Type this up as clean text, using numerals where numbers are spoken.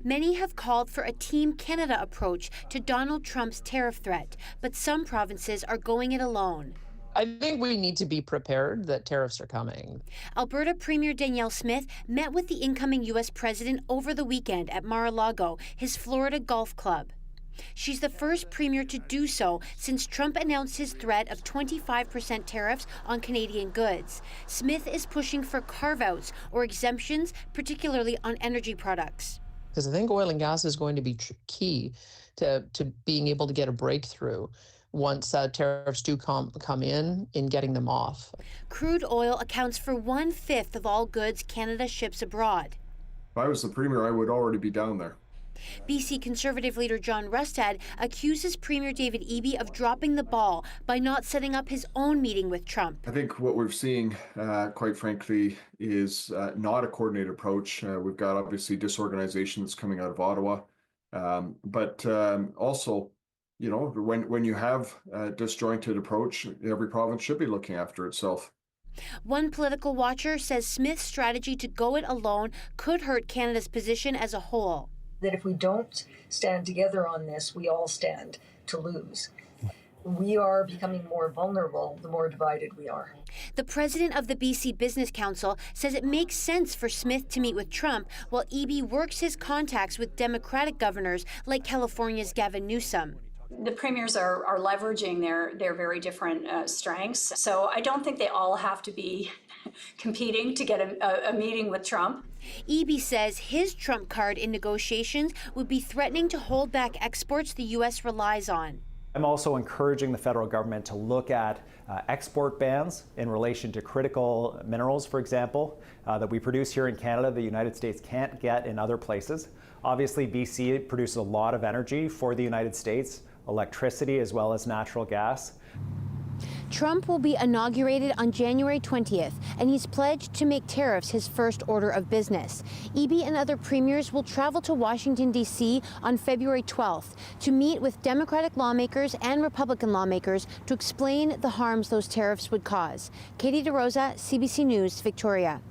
Many have called for a Team Canada approach to Donald Trump's tariff threat, but some provinces are going it alone. I think we need to be prepared that tariffs are coming. Alberta Premier Danielle Smith met with the incoming U.S. president over the weekend at Mar-a-Lago, his Florida golf club. She's the first premier to do so since Trump announced his threat of 25% tariffs on Canadian goods. Smith is pushing for carve-outs or exemptions, particularly on energy products. Because I think oil and gas is going to be key to being able to get a breakthrough once tariffs do come in getting them off. Crude oil accounts for 1/5 of all goods Canada ships abroad. If I was the premier, I would already be down there. BC Conservative leader John Rustad accuses Premier David Eby of dropping the ball by not setting up his own meeting with Trump. I think what we're seeing, quite frankly, is not a coordinated approach. We've got obviously disorganization that's coming out of Ottawa, but also, you know, when you have a disjointed approach, every province should be looking after itself. One political watcher says Smith's strategy to go it alone could hurt Canada's position as a whole. That if we don't stand together on this, we all stand to lose. We are becoming more vulnerable the more divided we are. The president of the BC Business Council says it makes sense for Smith to meet with Trump while Eby works his contacts with Democratic governors like California's Gavin Newsom. The premiers are leveraging their very different strengths. So I don't think they all have to be competing to get a meeting with Trump. Eby says his trump card in negotiations would be threatening to hold back exports the U.S. relies on. I'm also encouraging the federal government to look at export bans in relation to critical minerals, for example, that we produce here in Canada, the United States can't get in other places. Obviously, BC produces a lot of energy for the United States, electricity as well as natural gas. Trump will be inaugurated on January 20th, and he's pledged to make tariffs his first order of business. Eby and other premiers will travel to Washington, D.C. on February 12th to meet with Democratic lawmakers and Republican lawmakers to explain the harms those tariffs would cause. Katie DeRosa, CBC News, Victoria.